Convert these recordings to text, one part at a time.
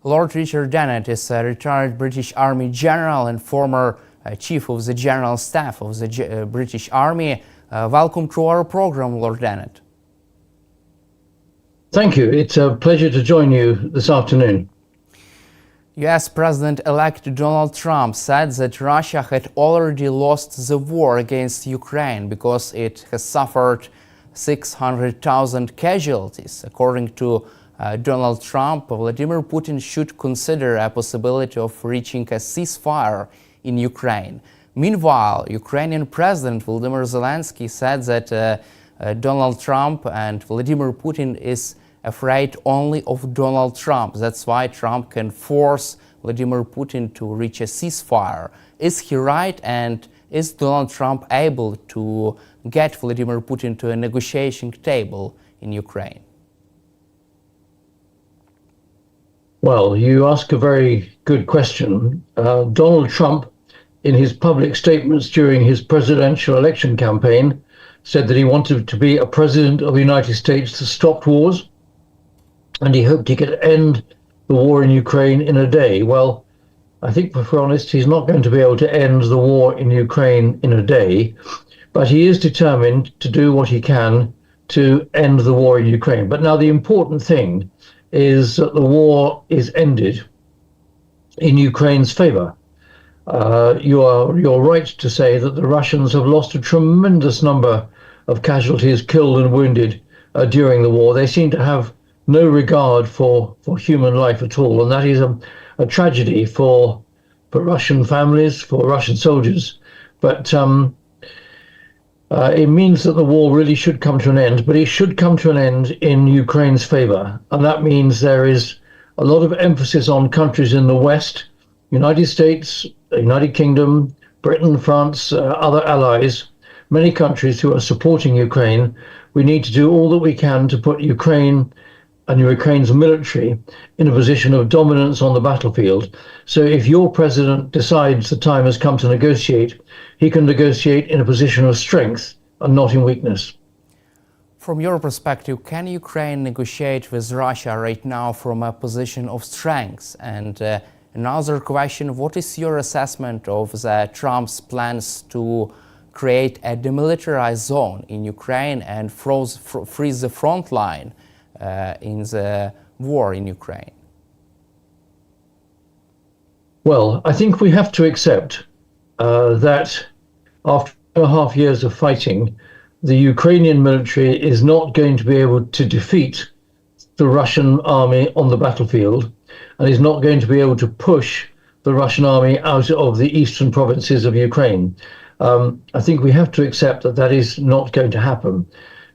Lord Richard Dannatt is a retired British Army general and former Chief of the General Staff of the British Army. Welcome to our program, Lord Dannatt. Thank you. It's a pleasure to join you this afternoon. US President-elect Donald Trump said that Russia had already lost the war against Ukraine because it has suffered 600,000 casualties. According to Donald Trump, Vladimir Putin should consider a possibility of reaching a ceasefire in Ukraine. Meanwhile, Ukrainian President Volodymyr Zelensky said that Donald Trump and Vladimir Putin is afraid only of Donald Trump. That's why Trump can force Vladimir Putin to reach a ceasefire. Is he right, and is Donald Trump able to get Vladimir Putin to a negotiation table in Ukraine? Well, you ask a very good question. Donald Trump, in his public statements during his presidential election campaign, said that he wanted to be a president of the United States to stop wars, and he hoped he could end the war in Ukraine in a day. Well, I think, if we're honest, he's not going to be able to end the war in Ukraine in a day, but he is determined to do what he can to end the war in Ukraine. But now the important thing is that the war is ended in Ukraine's favor. You're right to say that the Russians have lost a tremendous number of casualties, killed and wounded during the war. They seem to have no regard for human life at all, and that is a tragedy for Russian families, for Russian soldiers. But it means that the war really should come to an end, but it should come to an end in Ukraine's favor, and that means there is a lot of emphasis on countries in the West, United States, United Kingdom, Britain, France, other allies, many countries who are supporting Ukraine. We need to do all that we can to put Ukraine and Ukraine's military in a position of dominance on the battlefield. So if your president decides the time has come to negotiate, he can negotiate in a position of strength and not in weakness. From your perspective, can Ukraine negotiate with Russia right now from a position of strength? And another question, what is your assessment of Trump's plans to create a demilitarized zone in Ukraine and freeze the front line in the war in Ukraine? Well, I think we have to accept that after 2.5 years of fighting, the Ukrainian military is not going to be able to defeat the Russian army on the battlefield, and is not going to be able to push the Russian army out of the eastern provinces of Ukraine. I think we have to accept that that is not going to happen.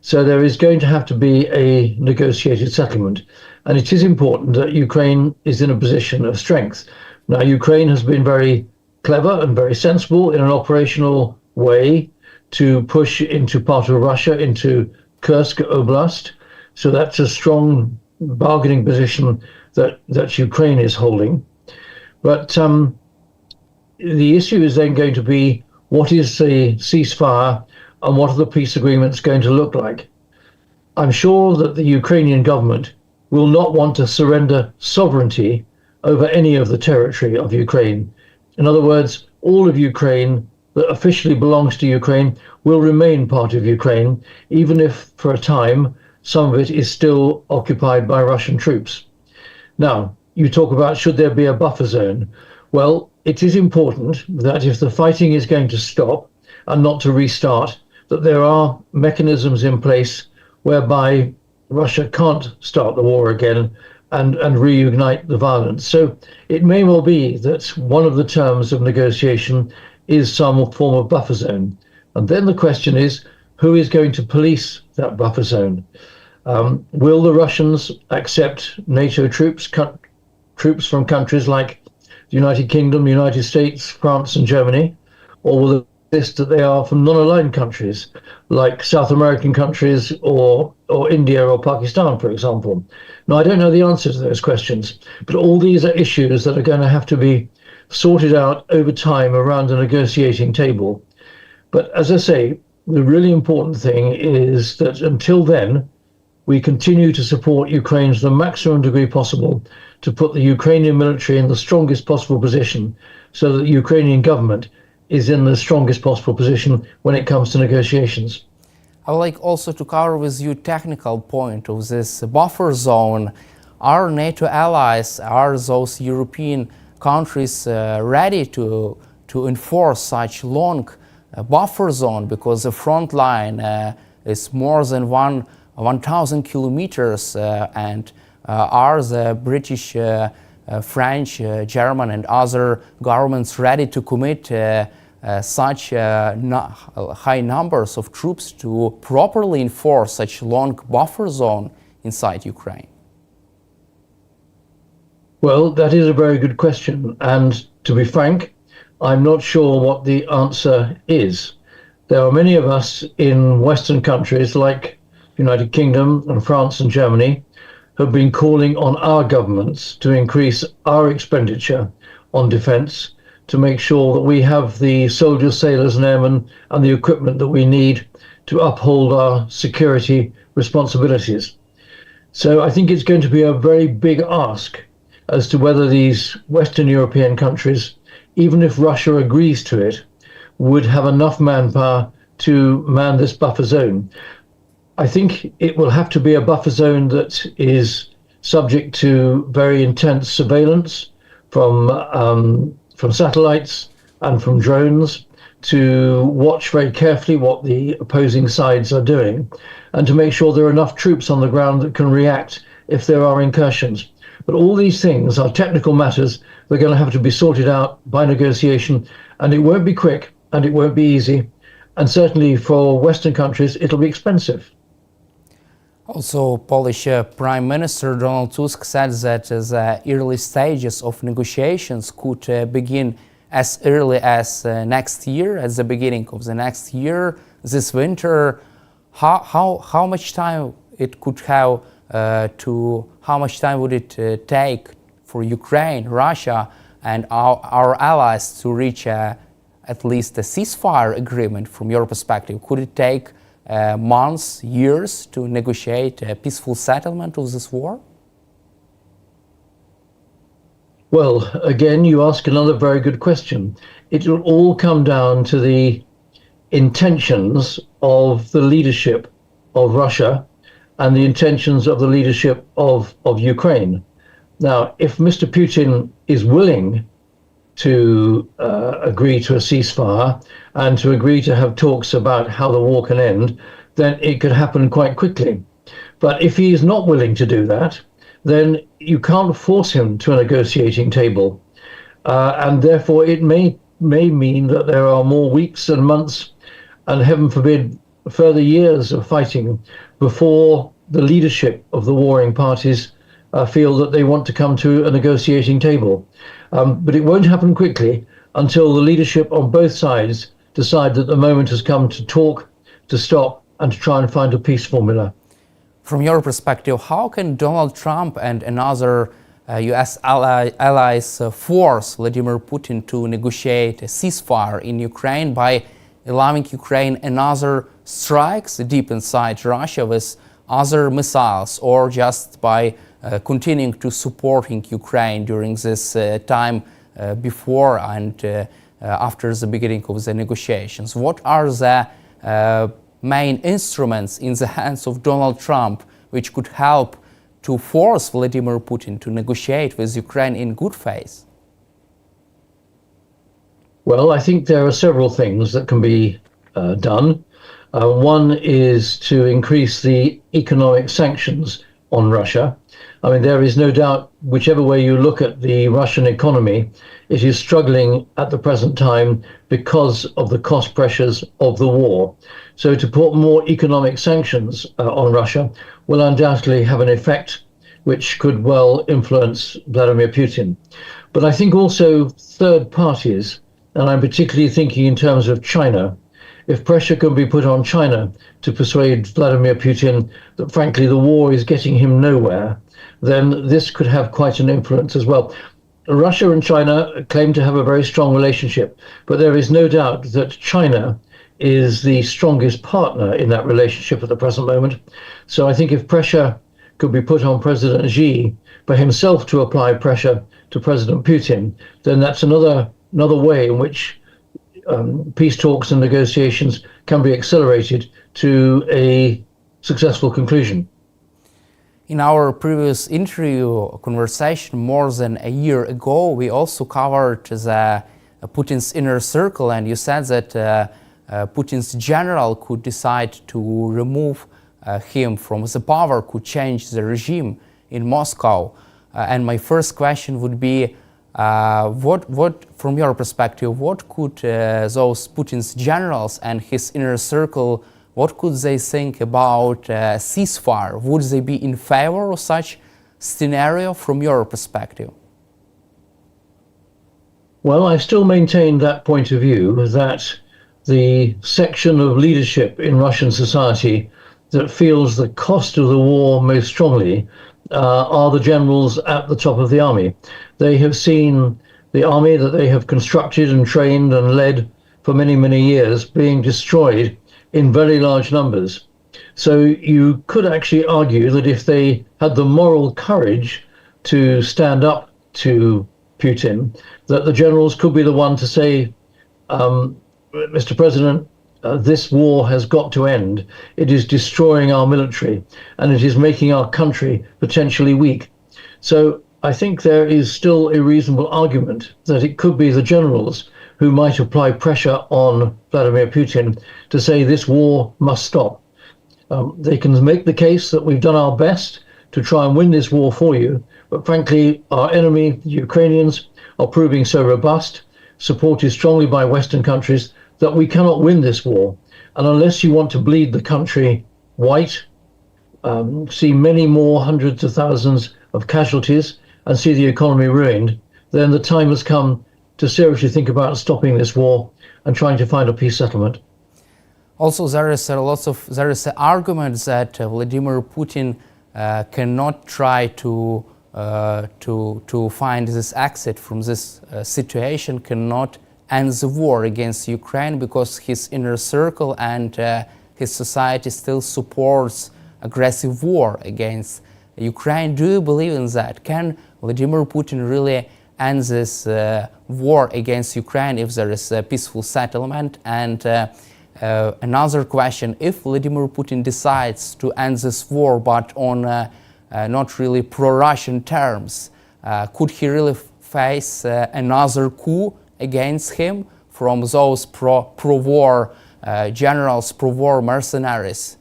So there is going to have to be a negotiated settlement. And it is important that Ukraine is in a position of strength. Now, Ukraine has been very clever and very sensible in an operational way to push into part of Russia, into Kursk Oblast. So that's a strong bargaining position that Ukraine is holding. But the issue is then going to be, what is the ceasefire and what are the peace agreements going to look like? I'm sure that the Ukrainian government will not want to surrender sovereignty over any of the territory of Ukraine. In other words, all of Ukraine that officially belongs to Ukraine will remain part of Ukraine, even if for a time some of it is still occupied by Russian troops. Now, you talk about, should there be a buffer zone? Well, it is important that if the fighting is going to stop and not to restart, that there are mechanisms in place whereby Russia can't start the war again and reignite the violence. So it may well be that one of the terms of negotiation is some form of buffer zone. And then the question is, who is going to police that buffer zone? Will the Russians accept NATO troops from countries like the United Kingdom, United States, France and Germany? Or will they insist that they are from non-aligned countries like South American countries or India or Pakistan, for example? Now, I don't know the answer to those questions, but all these are issues that are going to have to be sorted out over time around a negotiating table. But as I say, the really important thing is that until then, we continue to support Ukraine to the maximum degree possible to put the Ukrainian military in the strongest possible position so that the Ukrainian government is in the strongest possible position when it comes to negotiations. I would like also to cover with you technical point of this buffer zone. Are NATO allies, are those European countries ready to enforce such long buffer zone, because the front line is more than 1,000 kilometers, and are the British, French, German and other governments ready to commit such high numbers of troops to properly enforce such long buffer zone inside Ukraine? Well, that is a very good question. And to be frank, I'm not sure what the answer is. There are many of us in Western countries like United Kingdom and France and Germany who have been calling on our governments to increase our expenditure on defense to make sure that we have the soldiers, sailors and airmen and the equipment that we need to uphold our security responsibilities. So I think it's going to be a very big ask as to whether these Western European countries, even if Russia agrees to it, would have enough manpower to man this buffer zone. I think it will have to be a buffer zone that is subject to very intense surveillance from satellites and from drones, to watch very carefully what the opposing sides are doing, and to make sure there are enough troops on the ground that can react if there are incursions. But all these things are technical matters. They're going to have to be sorted out by negotiation, and it won't be quick and it won't be easy. And certainly for Western countries, it'll be expensive. Also, Polish Prime Minister Donald Tusk said that the early stages of negotiations could begin as early as next year, at the beginning of the next year, this winter. How much time it could have how much time would it take for Ukraine, Russia and our allies to reach at least a ceasefire agreement from your perspective? Could it take months, years to negotiate a peaceful settlement of this war? Well, again, you ask another very good question. It will all come down to the intentions of the leadership of Russia and the intentions of the leadership of Ukraine. Now, if Mr. Putin is willing to agree to a ceasefire and to agree to have talks about how the war can end, then it could happen quite quickly. But if he is not willing to do that, then you can't force him to a negotiating table. And therefore it may mean that there are more weeks and months, and heaven forbid, further years of fighting before the leadership of the warring parties feel that they want to come to a negotiating table. But it won't happen quickly until the leadership on both sides decide that the moment has come to talk, to stop, and to try and find a peace formula. From your perspective, how can Donald Trump and another US allies force Vladimir Putin to negotiate a ceasefire in Ukraine by allowing Ukraine another strikes deep inside Russia with other missiles, or just by continuing to supporting Ukraine during this time before and after the beginning of the negotiations? What are the main instruments in the hands of Donald Trump which could help to force Vladimir Putin to negotiate with Ukraine in good faith? Well, I think there are several things that can be done. One is to increase the economic sanctions on Russia. I mean, there is no doubt, whichever way you look at the Russian economy, it is struggling at the present time because of the cost pressures of the war. So to put more economic sanctions on Russia will undoubtedly have an effect which could well influence Vladimir Putin. But I think also third parties, and I'm particularly thinking in terms of China, if pressure can be put on China to persuade Vladimir Putin that frankly the war is getting him nowhere, then this could have quite an influence as well. Russia and China claim to have a very strong relationship, but there is no doubt that China is the strongest partner in that relationship at the present moment. So I think if pressure could be put on President Xi for himself to apply pressure to President Putin, then that's another way in which peace talks and negotiations can be accelerated to a successful conclusion. In our previous interview conversation more than a year ago, we also covered the Putin's inner circle, and you said that Putin's general could decide to remove him from the power, could change the regime in Moscow. And my first question would be, what, from your perspective, what could those Putin's generals and his inner circle, what could they think about ceasefire? Would they be in favor of such scenario from your perspective? Well, I still maintain that point of view, that the section of leadership in Russian society that feels the cost of the war most strongly are the generals at the top of the army. They have seen the army that they have constructed and trained and led for many, many years being destroyed in very large numbers. So you could actually argue that if they had the moral courage to stand up to Putin, that the generals could be the one to say, Mr. President, this war has got to end. It is destroying our military and it is making our country potentially weak. So I think there is still a reasonable argument that it could be the generals who might apply pressure on Vladimir Putin to say this war must stop. They can make the case that we've done our best to try and win this war for you, but frankly, our enemy, the Ukrainians, are proving so robust, supported strongly by Western countries, that we cannot win this war. And unless you want to bleed the country white, see many more hundreds of thousands of casualties, and see the economy ruined, then the time has come to seriously think about stopping this war and trying to find a peace settlement. Also, there is an argument that Vladimir Putin cannot try to find this exit from this situation, cannot end the war against Ukraine because his inner circle and his society still supports aggressive war against Ukraine. Do you believe in that? Can Vladimir Putin really end this war against Ukraine if there is a peaceful settlement? And another question, if Vladimir Putin decides to end this war but on not really pro-Russian terms, could he really face another coup against him from those pro-war generals, pro-war mercenaries?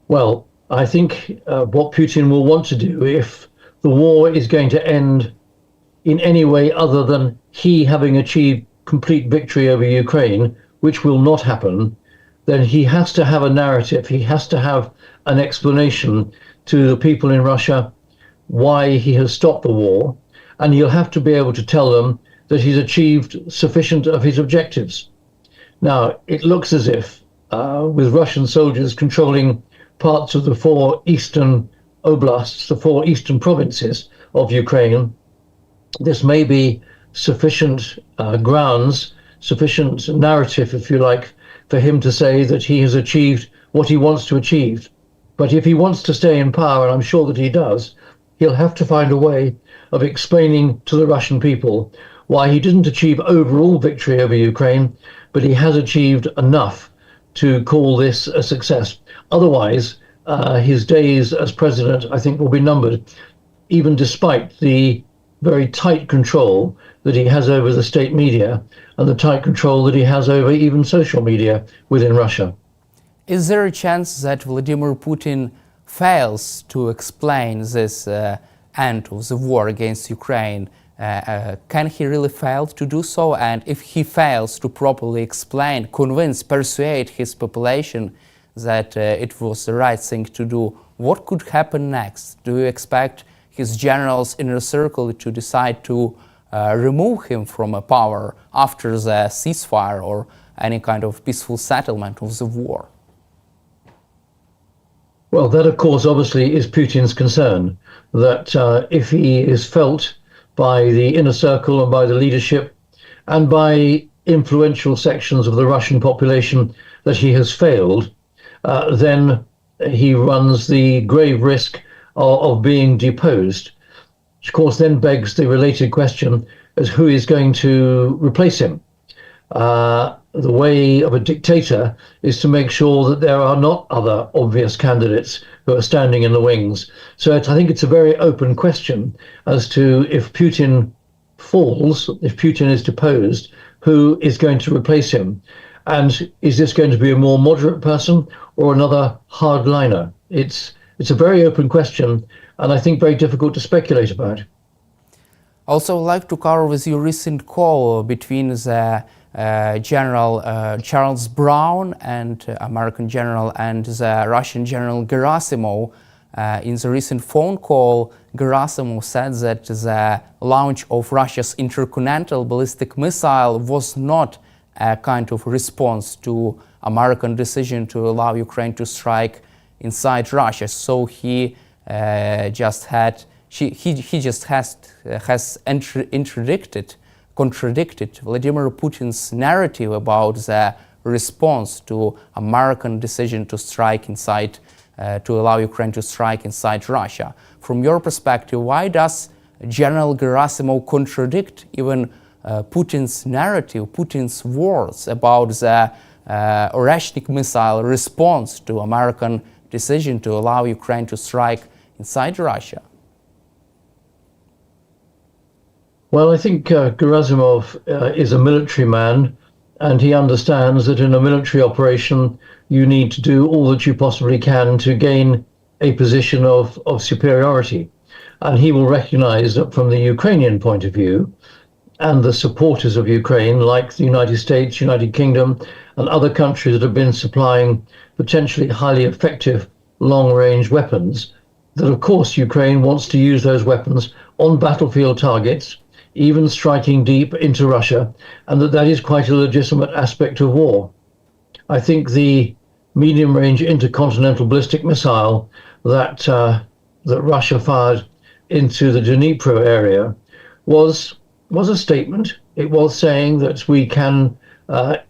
Well, I think what Putin will want to do, if the war is going to end in any way other than he having achieved complete victory over Ukraine, which will not happen, then he has to have a narrative. He has to have an explanation to the people in Russia why he has stopped the war. And he'll have to be able to tell them that he's achieved sufficient of his objectives. Now, it looks as if, with Russian soldiers controlling parts of the four eastern oblasts, the four eastern provinces of Ukraine, this may be sufficient grounds, sufficient narrative, if you like, for him to say that he has achieved what he wants to achieve. But if he wants to stay in power, and I'm sure that he does, he'll have to find a way of explaining to the Russian people why he didn't achieve overall victory over Ukraine, but he has achieved enough to call this a success. Otherwise, his days as president, I think, will be numbered, even despite the very tight control that he has over the state media and the tight control that he has over even social media within Russia. Is there a chance that Vladimir Putin fails to explain this end of the war against Ukraine? Can he really fail to do so? And if he fails to properly explain, convince, persuade his population that it was the right thing to do, what could happen next? Do you expect his generals' inner circle to decide to remove him from power after the ceasefire or any kind of peaceful settlement of the war? Well, that, of course, obviously is Putin's concern, that if he is felt by the inner circle and by the leadership and by influential sections of the Russian population that he has failed, then he runs the grave risk of being deposed, which of course then begs the related question as who is going to replace him. The way of a dictator is to make sure that there are not other obvious candidates who are standing in the wings. So I think it's a very open question as to if Putin falls, if Putin is deposed, who is going to replace him? And is this going to be a more moderate person or another hardliner? It's a very open question, and I think very difficult to speculate about. Also, I'd like to cover with you recent call between the General Charles Brown and American general and the Russian General Gerasimov. In the recent phone call, Gerasimov said that the launch of Russia's intercontinental ballistic missile was not a kind of response to American decision to allow Ukraine to strike inside Russia. So he just has contradicted Vladimir Putin's narrative about the response to American decision to strike inside, to allow Ukraine to strike inside Russia. From your perspective, why does General Gerasimov contradict even Putin's narrative, Putin's words about the Oreshnik missile response to American decision to allow Ukraine to strike inside Russia? Well, I think Gerasimov is a military man, and he understands that in a military operation, you need to do all that you possibly can to gain a position of superiority. And he will recognize that from the Ukrainian point of view, and the supporters of Ukraine, like the United States, United Kingdom, and other countries that have been supplying potentially highly effective long-range weapons, that of course Ukraine wants to use those weapons on battlefield targets, even striking deep into Russia, and that is quite a legitimate aspect of war. I think the medium-range intercontinental ballistic missile that Russia fired into the Dnipro area was a statement. It was saying that we can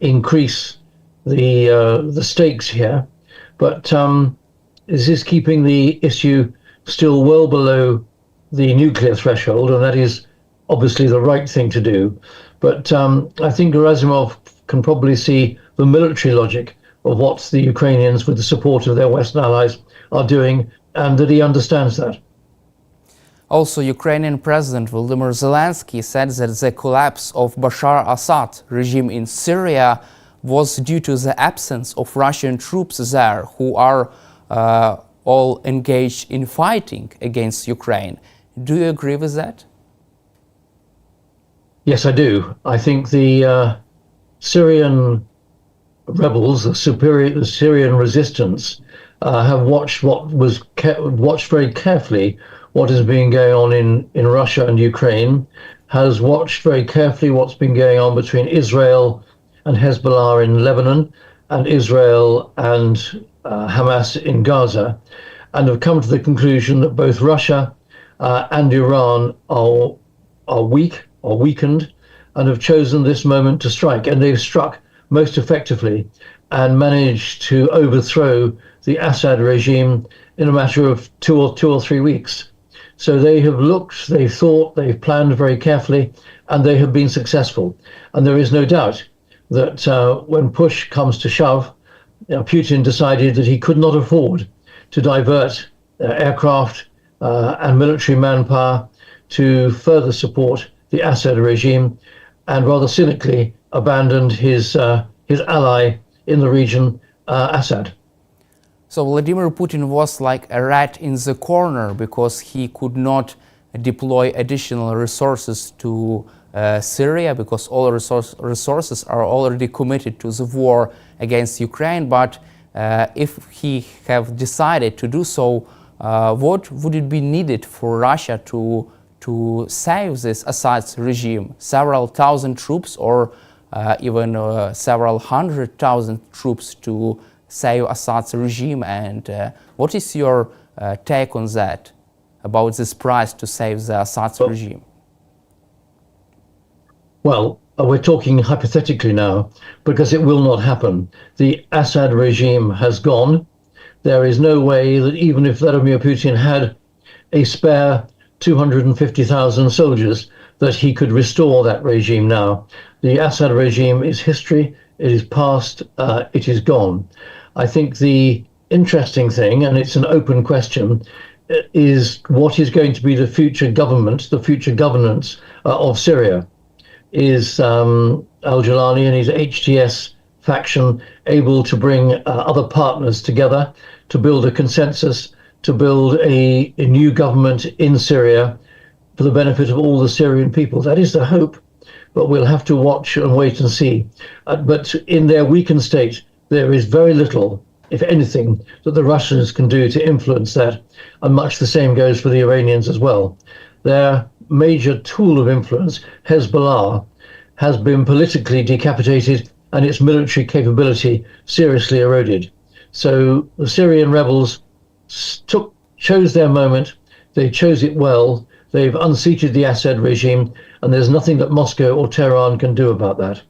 increase the stakes here, but this is keeping the issue still well below the nuclear threshold, and that is obviously the right thing to do. But I think Gerasimov can probably see the military logic of what the Ukrainians, with the support of their Western allies, are doing, and that he understands that. Also, Ukrainian President Volodymyr Zelensky said that the collapse of Bashar Assad regime in Syria was due to the absence of Russian troops there, who are all engaged in fighting against Ukraine. Do you agree with that? Yes, I do. I think the Syrian rebels, the Syrian resistance, have watched very carefully what has been going on in Russia and Ukraine, has watched very carefully what's been going on between Israel and Hezbollah in Lebanon, and Israel and Hamas in Gaza, and have come to the conclusion that both Russia and Iran are weak or weakened, and have chosen this moment to strike. And they've struck most effectively and managed to overthrow the Assad regime in a matter of two or 3 weeks. So they have looked, they've thought, they've planned very carefully, and they have been successful. And there is no doubt that when push comes to shove, Putin decided that he could not afford to divert aircraft and military manpower to further support the Assad regime, and rather cynically abandoned his ally in the region, Assad. So Vladimir Putin was like a rat in the corner because he could not deploy additional resources to Syria, because all resources are already committed to the war against Ukraine. But if he have decided to do so, what would it be needed for Russia to save this Assad regime? Several thousand troops, or even several 100,000 troops to save Assad's regime? And what is your take on that, about this price to save the Assad regime? Well, we're talking hypothetically now, because it will not happen. The Assad regime has gone. There is no way that even if Vladimir Putin had a spare 250,000 soldiers, that he could restore that regime now. The Assad regime is history, it is past, it is gone. I think the interesting thing, and it's an open question, is what is going to be the future government, the future governance of Syria. Is al-Jilani and his HTS faction able to bring other partners together to build a consensus, to build a new government in Syria for the benefit of all the Syrian people? That is the hope, but we'll have to watch and wait and see. But in their weakened state, there is very little, if anything, that the Russians can do to influence that, and much the same goes for the Iranians as well. Their major tool of influence, Hezbollah, has been politically decapitated and its military capability seriously eroded. So the Syrian rebels chose their moment, they chose it well, they've unseated the Assad regime, and there's nothing that Moscow or Tehran can do about that.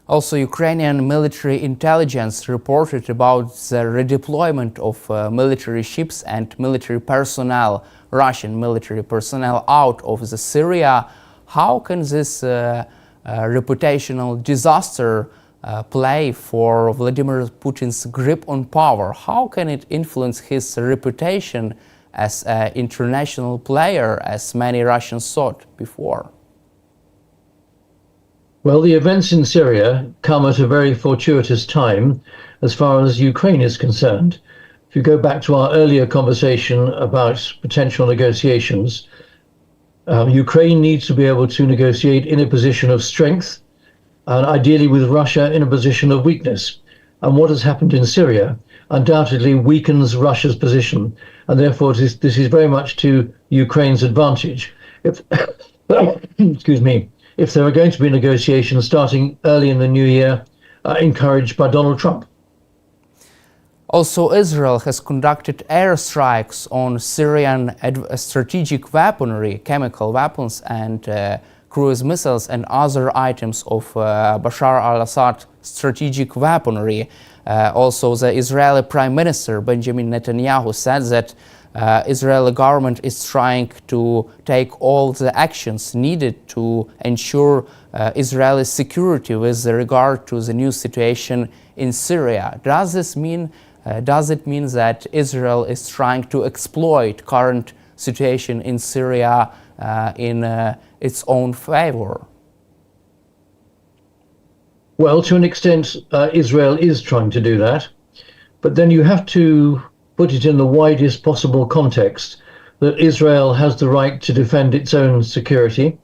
Also, Ukrainian military intelligence reported about the redeployment of military ships and military personnel, Russian military personnel, out of the Syria. How can this reputational disaster play for Vladimir Putin's grip on power? How can it influence his reputation as an international player, as many Russians thought before? Well, the events in Syria come at a very fortuitous time as far as Ukraine is concerned. If you go back to our earlier conversation about potential negotiations, Ukraine needs to be able to negotiate in a position of strength, and ideally with Russia in a position of weakness. And what has happened in Syria undoubtedly weakens Russia's position, and therefore this is very much to Ukraine's advantage. If, excuse me, if there are going to be negotiations starting early in the new year, encouraged by Donald Trump. Also, Israel has conducted airstrikes on Syrian strategic weaponry, chemical weapons and cruise missiles and other items of Bashar al-Assad strategic weaponry. Also, the Israeli Prime Minister Benjamin Netanyahu said that Israeli government is trying to take all the actions needed to ensure Israeli security with regard to the new situation in Syria. Does it mean that Israel is trying to exploit current situation in Syria in its own favor? Well, to an extent, Israel is trying to do that, but then you have to put it in the widest possible context that Israel has the right to defend its own security.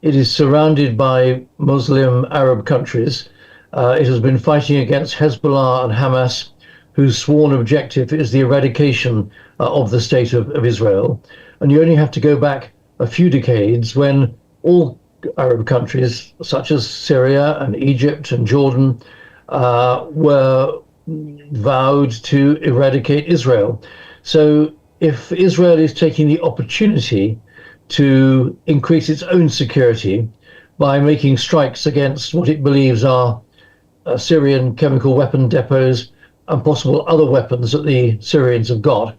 It is surrounded by Muslim Arab countries. It has been fighting against Hezbollah and Hamas, whose sworn objective is the eradication of the state of Israel. And you only have to go back a few decades when all Arab countries, such as Syria and Egypt and Jordan, were vowed to eradicate Israel. So if Israel is taking the opportunity to increase its own security by making strikes against what it believes are Syrian chemical weapon depots and possible other weapons that the Syrians have got,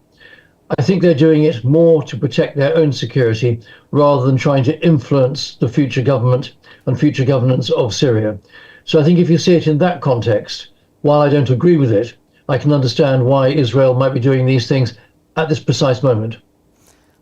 I think they're doing it more to protect their own security rather than trying to influence the future government and future governance of Syria. So I think if you see it in that context, while I don't agree with it, I can understand why Israel might be doing these things at this precise moment.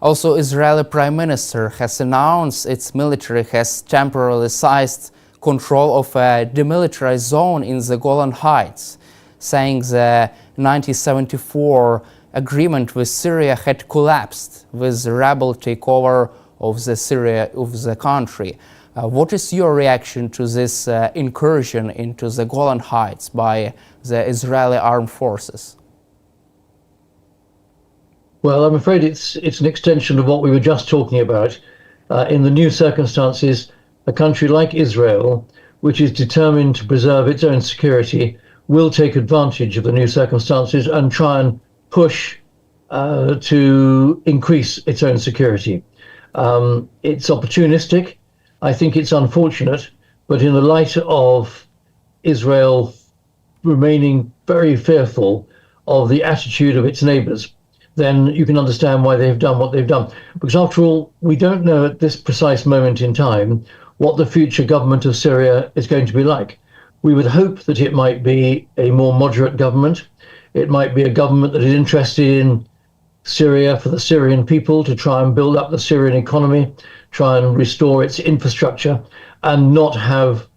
Also, Israeli Prime Minister has announced its military has temporarily seized control of a demilitarized zone in the Golan Heights, saying the 1974 agreement with Syria had collapsed with the rebel takeover of the country. What is your reaction to this incursion into the Golan Heights by the Israeli armed forces? Well, I'm afraid it's an extension of what we were just talking about. In the new circumstances, a country like Israel, which is determined to preserve its own security, will take advantage of the new circumstances and try and push to increase its own security. It's opportunistic. I think it's unfortunate, But in the light of Israel remaining very fearful of the attitude of its neighbors, then you can understand why they've done what they've done. Because after all, we don't know at this precise moment in time what the future government of Syria is going to be like. We would hope that it might be a more moderate government. It might be a government that is interested in Syria for the Syrian people, to try and build up the Syrian economy, try and restore its infrastructure, and not have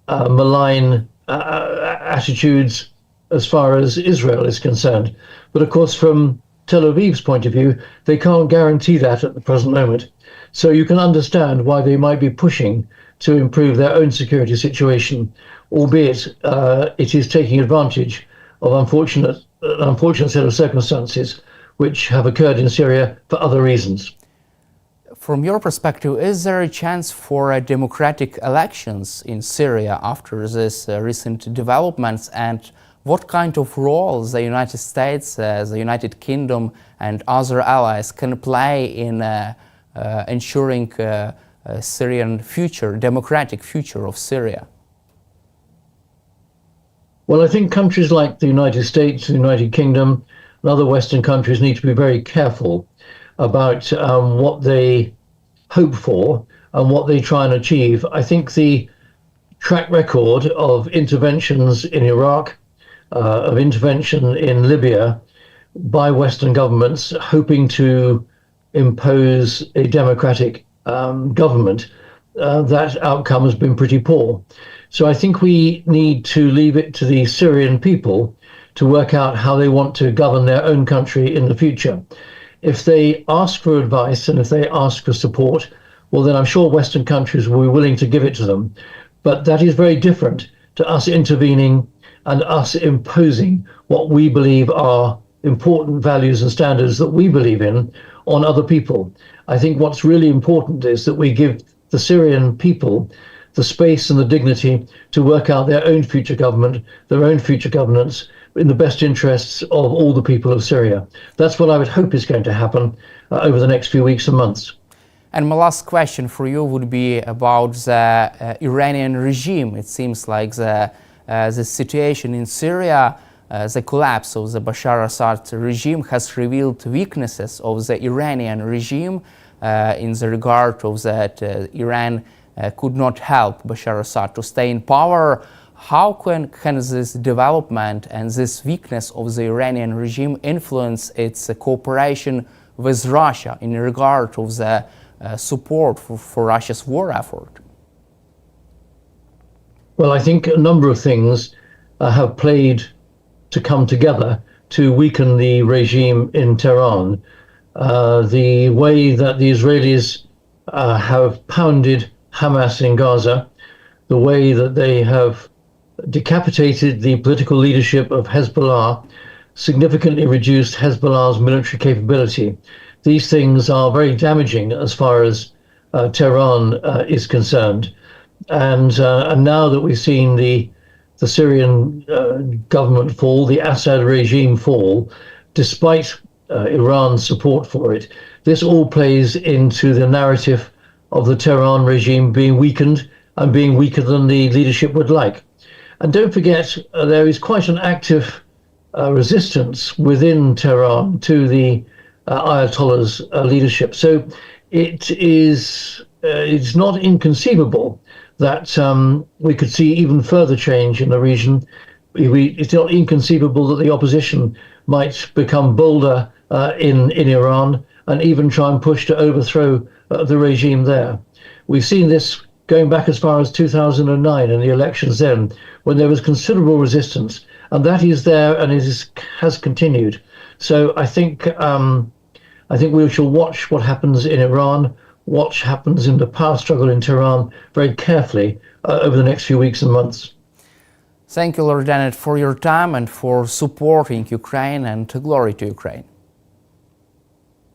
malign attitudes as far as Israel is concerned. But of course, from Tel Aviv's point of view, they can't guarantee that at the present moment. So you can understand why they might be pushing to improve their own security situation, albeit it is taking advantage of an unfortunate set of circumstances which have occurred in Syria for other reasons. From your perspective, is there a chance for democratic elections in Syria after this recent developments, and what kind of roles the United States, the United Kingdom and other allies can play in ensuring Syrian future, democratic future of Syria? Well, I think countries like the United States, the United Kingdom, and other Western countries need to be very careful about what they hope for and what they try and achieve. I think the track record of interventions in Iraq, of intervention in Libya by Western governments hoping to impose a democratic government, that outcome has been pretty poor. So I think we need to leave it to the Syrian people to work out how they want to govern their own country in the future. If they ask for advice and if they ask for support, well, then I'm sure Western countries will be willing to give it to them. But that is very different to us intervening and us imposing what we believe are important values and standards that we believe in on other people. I think what's really important is that we give the Syrian people the space and the dignity to work out their own future government, their own future governance, in the best interests of all the people of Syria. That's what I would hope is going to happen over the next few weeks and months. And my last question for you would be about the Iranian regime. It seems like the situation in Syria, the collapse of the Bashar Assad regime has revealed weaknesses of the Iranian regime in the regard of that Iran could not help Bashar Assad to stay in power. How can this development and this weakness of the Iranian regime influence its cooperation with Russia in regard of the support for Russia's war effort? Well, I think a number of things have played to come together to weaken the regime in Tehran. The way that the Israelis have pounded Hamas in Gaza, the way that they have decapitated the political leadership of Hezbollah, significantly reduced Hezbollah's military capability. These things are very damaging as far as Tehran is concerned. And now that we've seen the Syrian government fall, the Assad regime fall, despite Iran's support for it, this all plays into the narrative of the Tehran regime being weakened and being weaker than the leadership would like. And don't forget, there is quite an active resistance within Tehran to the Ayatollah's leadership. So it's not inconceivable that we could see even further change in the region. It's not inconceivable that the opposition might become bolder in Iran and even try and push to overthrow the regime there. We've seen this going back as far as 2009 and the elections then, when there was considerable resistance, and that is there and has continued. So I think we shall watch what happens in Iran, watch what happens in the power struggle in Tehran very carefully over the next few weeks and months. Thank you, Lord Dannatt, for your time and for supporting Ukraine, and glory to Ukraine.